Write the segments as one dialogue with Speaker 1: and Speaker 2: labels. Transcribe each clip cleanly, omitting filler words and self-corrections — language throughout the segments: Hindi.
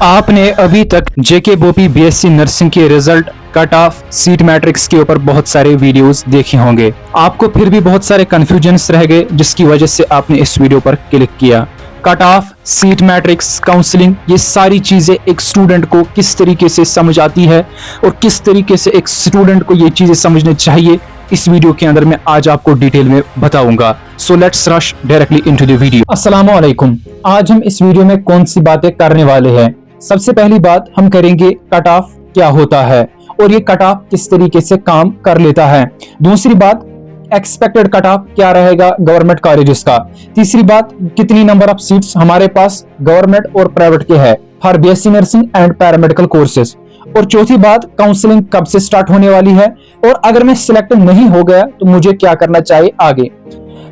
Speaker 1: आपने अभी तक जेके बोपी बीएससी नर्सिंग के result, cut off, seat matrix के ऊपर बहुत सारे वीडियोस देखे होंगे। आपको फिर भी बहुत सारे कंफ्यूजन्स रह गए, जिसकी वजह से आपने इस वीडियो पर क्लिक किया। Cut off, seat matrix, counselling, ये सारी चीजें एक स्टूडेंट को किस तरीके से समझ आती है और किस तरीके से एक स्टूडेंट को ये चीजें समझनी चाहिए, इस वीडियो के अंदर मैं आज आपको डिटेल में बताऊंगा। So let's rush directly into the video. अस्सलाम वालेकुम। आज हम इस वीडियो में कौन सी बातें करने वाले हैं। सबसे पहली बात हम करेंगे कट ऑफ क्या होता है और ये कट ऑफ किस तरीके से काम कर लेता है। दूसरी बात, एक्सपेक्टेड कट ऑफ क्या रहेगा गवर्नमेंट कॉलेजेस का। तीसरी बात, कितनी नंबर ऑफ सीट्स हमारे पास गवर्नमेंट और प्राइवेट के है for BSc nursing and paramedical courses. और चौथी बात, काउंसलिंग कब से स्टार्ट होने वाली है और अगर मैं सिलेक्ट नहीं हो गया तो मुझे क्या करना चाहिए आगे।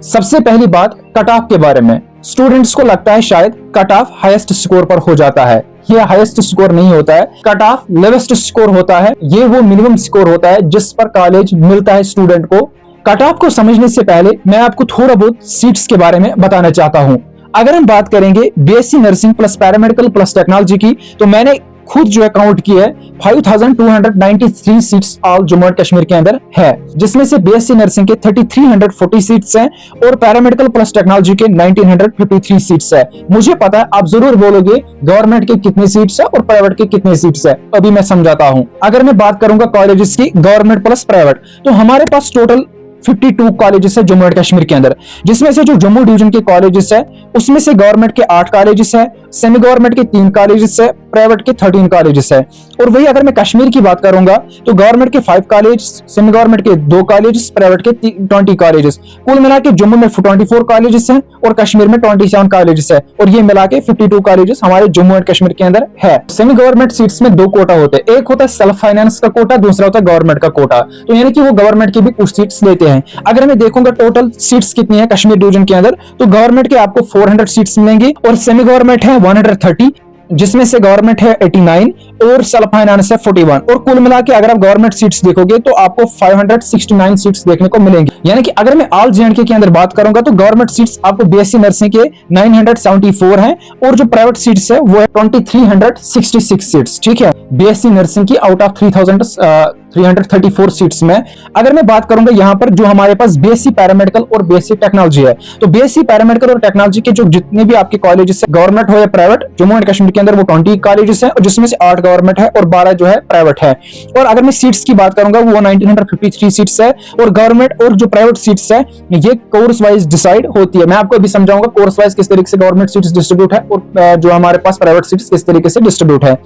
Speaker 1: सबसे पहली बात कट ऑफ के बारे में। स्टूडेंट्स को लगता है शायद कट ऑफ हाईएस्ट स्कोर पर हो जाता है। ये हाईएस्ट स्कोर नहीं होता है, कट ऑफ लोवेस्ट स्कोर होता है। ये वो मिनिमम स्कोर होता है जिस पर कॉलेज मिलता है स्टूडेंट को। कट ऑफ को समझने से पहले मैं आपको थोड़ा बहुत सीट्स के बारे में बताना चाहता हूं। अगर हम बात करेंगे BSc nursing plus paramedical plus technology की, तो मैंने खुद जो है काउंट की है 5293 seats all Jammu and Kashmir के अंदर है, जिसमें से बीएससी नर्सिंग के 3340 सीट्स हैं और पैरामेडिकल प्लस टेक्नोलॉजी के 1953 सीट्स है। मुझे पता है आप जरूर बोलोगे गवर्नमेंट के कितने सीट्स है और प्राइवेट के कितने सीट्स है, अभी मैं समझाता हूं। अगर मैं बात करूंगा कॉलेजेस की गवर्नमेंट प्लस प्राइवेट, तो हमारे पास टोटल 52 कॉलेजेस है जम्मू एंड कश्मीर के अंदर, जिसमें से जो जम्मू डिवीजन के कॉलेजेस है उसमें से गवर्नमेंट के 8 कॉलेजेस है, सेमी गवर्नमेंट के 3 कॉलेजेस है, प्राइवेट के 13 कॉलेजेस है। और वही अगर मैं कश्मीर की बात करूंगा तो गवर्नमेंट के 5 कॉलेज, सेमी गवर्नमेंट के 2 कॉलेजेस, प्राइवेट के 20 कॉलेजेस। कुल मिला के जम्मू में 24 कॉलेजेस हैं और कश्मीर में 27 कॉलेजेस है, और ये मिला के 52 कॉलेजेस हमारे जम्मू एंड कश्मीर के अंदर है। सेमी गवर्नमेंट सीट्स में 2 कोटा होते हैं, एक होता है सेल्फ फाइनेंस का कोटा, दूसरा होता है गवर्नमेंट का कोटा। तो यानी कि वो गवर्नमेंट की भी कुछ सीट्स लेते हैं। अगर मैं देखूंगा टोटल सीट्स कितनी है कश्मीर डिवीजन के अंदर, तो गवर्नमेंट के आपको 400 सीट्स मिलेंगी और सेमी गवर्नमेंट है 130, जिसमें से गवर्नमेंट है 89 और सेल्फ फाइनेंस है 41। और कुल मिला के अगर आप गवर्नमेंट सीट्स देखोगे तो आपको 569 सीट्स देखने को मिलेंगी। यानी कि अगर मैं ऑल जेएंडके के अंदर बात करूंगा तो गवर्नमेंट सीट्स आपको बीएससी नर्सिंग के 974 हैं और जो प्राइवेट सीट्स है वो है 2366 सीट्स। ठीक है, बीएससी नर्सिंग की आउट ऑफ 3334 सीट्स में। अगर मैं बात करूंगा यहाँ पर जो हमारे पास बीएससी पैरामेडिकल और बीएससी टेक्नोलॉजी है, तो बीएससी पैरामेडिकल और टेक्नोलॉजी के जो जितने भी आपके कॉलेजेस है गवर्नमेंट हो या प्राइवेट, जम्मू एंड कश्मीर के अंदर वो 20 कॉलेजेस हैं और जिसमें से 8 गवर्नमेंट है और 12 जो है प्राइवेट है। और अगर मैं सीट्स की बात करूंगा वो 1953 सीट्स है और गवर्नमेंट और जो प्राइवेट सीट्स है ये कोर्स वाइज डिसाइड होती है। मैं आपको अभी समझाऊंगा कोर्स वाइज किस तरीके से गवर्नमेंट सीट्स डिस्ट्रीब्यूट है और जो हमारे पास प्राइवेट सीट्स किस तरीके से डिस्ट्रीब्यूट है।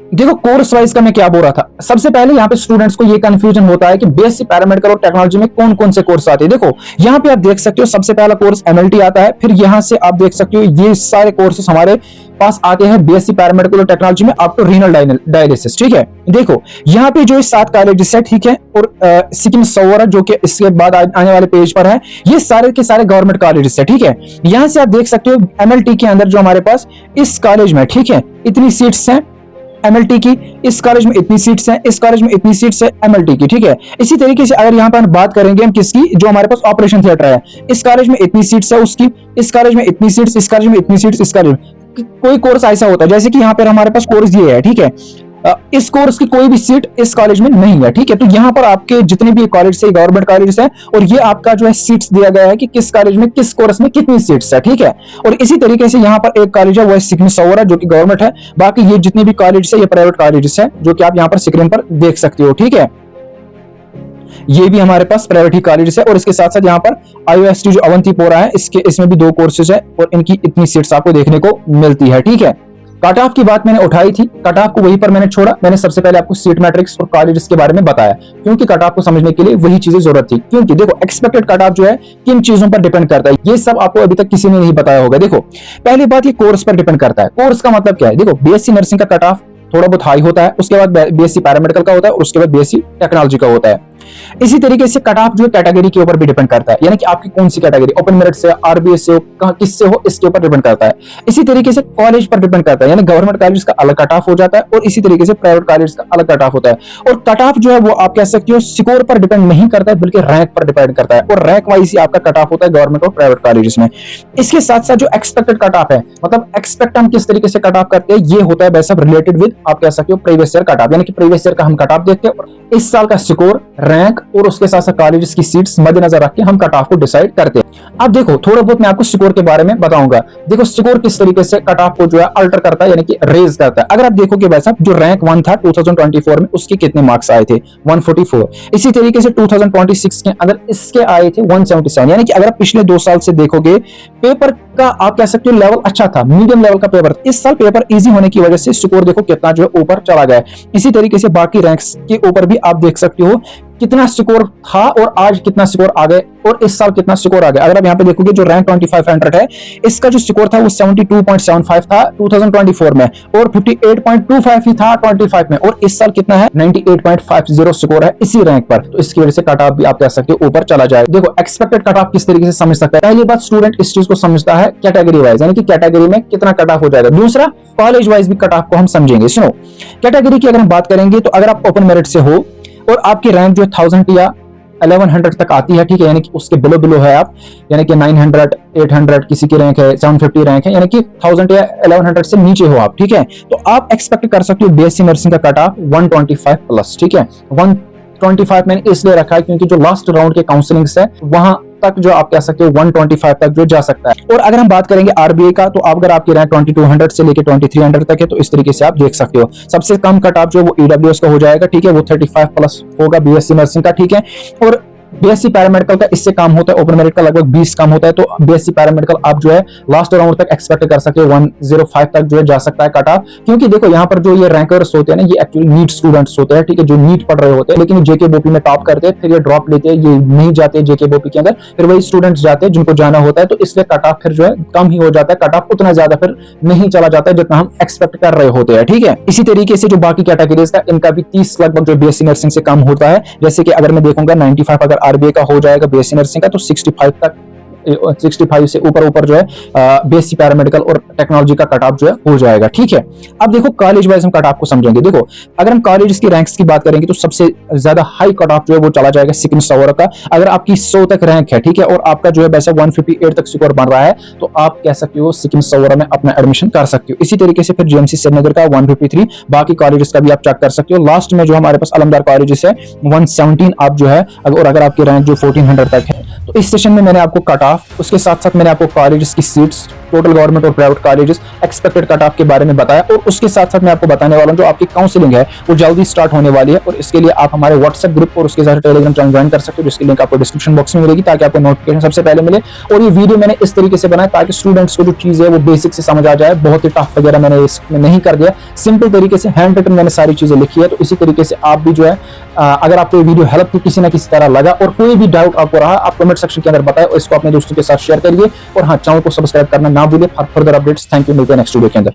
Speaker 1: देखो कोर्स वाइज का मैं क्या बोल रहा था। सबसे पहले यहाँ पे स्टूडेंट्स को ये कंफ्यूजन होता है कि बीएससी पैरामेडिकल और टेक्नोलॉजी में कौन कौन से कोर्स आते हैं। देखो यहाँ पे आप देख सकते हो सबसे पहला कोर्स एमएलटी आता है, फिर यहाँ से आप देख सकते हो ये सारे कोर्सेस हमारे पास आते हैं बीएससी पैरामेडिकल और टेक्नोलॉजी में अप टू रीनल डायलिसिस। ठीक है, देखो यहाँ पे जो 7 कॉलेजेस है, ठीक है, और सिक्किम सौरा जो कि इसके बाद आने वाले पेज पर है, ये सारे के सारे गवर्नमेंट कॉलेजेस है। ठीक है, यहाँ से आप देख सकते हो एमएलटी के अंदर जो हमारे पास इस कॉलेज में, ठीक है, इतनी सीट्स हैं एमएलटी की, इस कॉलेज में इतनी सीट्स हैं, इस कॉलेज में इतनी सीट्स है एमएलटी की। ठीक है, इसी तरीके से अगर यहाँ पर बात करेंगे हम किसकी, जो हमारे पास ऑपरेशन थिएटर है, इस कॉलेज में इतनी सीट्स है उसकी, इस कॉलेज में इतनी सीट्स, इस कॉलेज में इतनी सीट्स, इस कॉलेज में कोई कोर्स ऐसा होता है जैसे कि यहाँ पर हमारे पास कोर्स ये है, ठीक है, इस कोर्स की कोई भी सीट इस कॉलेज में नहीं है। ठीक है, तो यहाँ पर आपके जितने भी कॉलेज से गवर्नमेंट कॉलेज है और ये आपका जो है सीट्स दिया गया है कि किस कॉलेज में किस कोर्स में कितनी सीट्स है। ठीक है, और इसी तरीके से यहाँ पर एक कॉलेज है वो है सिक्किम सौरा जो कि गवर्नमेंट है, बाकी ये जितने भी कॉलेज है ये प्राइवेट कॉलेज है जो कि आप यहाँ पर स्क्रीन पर देख सकते हो। ठीक है, ये भी हमारे पास प्राइवेट ही कॉलेज है और इसके साथ साथ यहाँ पर आईओएसटी जो अवंतीपोरा है इसमें भी 2 कोर्सेज है और इनकी इतनी सीट्स आपको देखने को मिलती है। ठीक है, कट ऑफ की बात मैंने उठाई थी, कट ऑफ को वहीं पर मैंने छोड़ा। मैंने सबसे पहले आपको सीट मैट्रिक्स और कॉलेजेस के बारे में बताया क्योंकि कट ऑफ को समझने के लिए वही चीजें जरूरत थी। क्योंकि देखो एक्सपेक्टेड कट ऑफ जो है किन चीजों पर डिपेंड करता है, ये सब आपको अभी तक किसी ने नहीं बताया होगा। देखो पहली बात ये कोर्स पर डिपेंड करता है। कोर्स का मतलब क्या है, देखो बीएससी नर्सिंग का कट ऑफ थोड़ा बहुत हाई होता है, उसके बाद बीएससी पैरामेडिकल का होता है और उसके बाद बीएससी टेक्नोलॉजी का होता है। इसी तरीके से कट ऑफ जो कैटेगरी के ऊपर भी डिपेंड करता है, यानी कि आपकी कौन सी कैटेगरी, ओपन मेरिट से, आरबीएस से हो, किससे हो, इसके ऊपर डिपेंड करता है। इसी तरीके से कॉलेज पर डिपेंड करता है, यानी गवर्नमेंट कॉलेज का अलग कट ऑफ हो जाता है और इसी तरीके से प्राइवेट कॉलेज का अलग कट ऑफ होता है। और कट ऑफ जो है वो आप कह सकते हो स्कोर पर डिपेंड नहीं करता है, बल्कि रैंक पर डिपेंड करता है, और रैंक वाइज ही आपका कट ऑफ होता है गवर्नमेंट और प्राइवेट कॉलेजेस में। इसके साथ साथ जो एक्सपेक्टेड कट ऑफ है, मतलब एक्सपेक्ट हम किस तरीके से कट ऑफ करते हैं, ये होता है वैसे रिलेटेड विद आप कह सकते हो प्रीवियस ईयर कट ऑफ, यानी कि प्रीवियस ईयर का हम कट ऑफ देखते हैं और इस साल का स्कोर, रैंक और उसके साथ साथ कॉलेजेस की सीट्स मद्देनजर रख के हम कट ऑफ को डिसाइड करते हैं। अब देखो थोड़ा बहुत मैं आपको स्कोर के बारे में बताऊंगा। देखो स्कोर किस तरीके से कट ऑफ को जो है अल्टर करता है, यानी कि रेज करता है। अगर आप देखोगे वैसा जो रैंक 1 था 2024 में, उसके कितने मार्क्स आए थे 144। इसी तरीके से 2026 के अंदर इसके आए थे 177, यानी कि अगर आप पिछले 2 साल से देखोगे पेपर का आप कह सकते हो लेवल अच्छा था, मीडियम लेवल का पेपर। इस साल पेपर इजी होने की वजह से स्कोर देखो कितना जो है ऊपर चला गया। इसी तरीके से बाकी रैंक्स के ऊपर भी आप देख सकते हो कितना स्कोर था और आज कितना स्कोर आ गए और इस साल कितना स्कोर आ गया। अगर आप यहाँ पे देखोगे जो रैंक 2500 है, इसका जो स्कोर था वो 72.75 था 2024 में और 58.25 ही था 25 में, और इस साल कितना है 98.50 स्कोर है इसी रैंक पर। तो इसकी वजह से कट ऑफ भी आप कह सकते हो ऊपर चला जाए। देखो एक्सपेक्टेड कट ऑफ किस तरीके से समझ सकता है। पहली बात स्टूडेंट इस चीज को समझता है कैटेगरी वाइज, यानी कि कैटेगरी में कितना कट ऑफ हो जाएगा। दूसरा कॉलेज वाइज भी कट ऑफ को हम समझेंगे। सुनो कैटेगरी की अगर हम बात करेंगे तो अगर आप ओपन मेरिट से हो और आपकी रैंक जो 1000 या 1100 तक आती है, ठीक है, यानी कि उसके बिलो है आप, यानी कि 900 800 किसी की रैंक है, 750 रैंक है, यानी कि 1000 या 1100 से नीचे हो आप, ठीक है, तो आप एक्सपेक्ट कर सकते हो बीएससी नर्सिंग का कट ऑफ 125 प्लस, ठीक है। 125 मैंने इसलिए रखा है क्योंकि जो लास्ट राउंड के काउंसलिंग्स है वहां तक जो आप कह सकते हो 125 तक जो जा सकता है। और अगर हम बात करेंगे आरबीआई का, तो अगर आपकी रैंक 2200 से लेके 2300 तक है तो इस तरीके से आप देख सकते हो। सबसे कम कट ऑफ जो वो ईडब्ल्यूएस का हो जाएगा, ठीक है, वो 35 प्लस होगा बीएससी नर्सिंग का, ठीक है। और बीएससी पैरामेडिकल का इससे कम होता है, ओपन मेरिट का लगभग 20 कम होता है, तो बीएससी पैरामेडिकल आप जो है लास्ट राउंड तक एक्सपेक्ट कर सकते हो 105 तक जो है जा सकता है कट ऑफ। क्योंकि देखो यहाँ पर जो ये रैंकर्स होते हैं ना, ये एक्चुअली नीट स्टूडेंट्स होते हैं, ठीक है, जो नीट पढ़ रहे होते हैं, लेकिन जेके बोपी में टॉप करते हैं, फिर ये ड्रॉप लेते हैं, ये नहीं जाते जेके बोपी के अंदर, फिर वही स्टूडेंट्स जाते हैं जिनको जाना होता है, तो इसलिए कट ऑफ फिर जो है कम ही हो जाता है, कट ऑफ उतना ज्यादा फिर नहीं चला जाता है जितना हम एक्सपेक्ट कर रहे होते हैं, ठीक है। इसी तरीके से जो बाकी कैटेगरीज का इनका भी 30 लगभग जो बीएससी नर्सिंग से कम होता है। जैसे कि अगर मैं देखूंगा 95 अगर आरबीआई का हो जाएगा बीएससी नर्सिंग का, तो 65 तक 65 से ऊपर जो है बीएससी पैरामेडिकल और टेक्नोलॉजी का कट ऑफ जो है हो जाएगा, ठीक है। अब देखो कॉलेज वाइज हम कट ऑफ को समझेंगे। देखो अगर हम कॉलेज की रैंक्स की बात करेंगे तो सबसे ज्यादा हाई कट ऑफ जो है वो चला जाएगा सिक्किम सौरा का। अगर आपकी 100 तक रैंक है, ठीक है, और आपका जो है वैसे 158 तक स्कोर बन रहा है, तो आप कह सकते हो सिक्किम सौरा में अपना एडमिशन कर सकते हो। इसी तरीके से फिर जीएमसी श्रीनगर का 153, बाकी कॉलेजेस का भी आप चेक कर सकते हो। लास्ट में जो हमारे पास अलमदार कॉलेजेस है 117 आप जो है, और अगर आपकी रैंक जो 1400 तक है, तो इस सेशन में मैंने आपको कट ऑफ, उसके साथ साथ मैंने आपको कॉलेजेस की सीट्स, टोटल गवर्नमेंट और private colleges, expected cut off के बारे में बताया, और उसके साथ साथ मैं आपको बताने वाला हूं जो आपकी काउंसलिंग है वो जल्दी स्टार्ट होने वाली है, और इसके लिए आप हमारे व्हाट्सएप ग्रुप और उसके साथ टेलीग्राम चैनल ज्वाइन कर सकते हो, जिसकी लिंक आपको डिस्क्रिप्शन बॉक्स में मिलेगी, ताकि आपको नोटिफिकेशन सबसे पहले मिले। और ये वीडियो मैंने इस तरीके से बनाया ताकि स्टूडेंट्स को जो चीज है वो बेसिक से समझ आ जाए, बहुत ही टफ वगैरह मैंने इसमें नहीं कर दिया, सिंपल तरीके से हैंड रिटन मैंने सारी चीजें लिखी है। तो इसी तरीके से आप भी जो है अगर आपको ये वीडियो हेल्पफुल किसी ना किसी तरह लगा और कोई भी डाउट आपको रहा, आप कमेंट सेक्शन के अंदर बताएं और इसको अपने दोस्तों के साथ शेयर करिए, और हाँ, चैनल को सब्सक्राइब करना ना भूलिए for further updates. Thank you, मिलते हैं नेक्स्ट वीडियो के अंदर।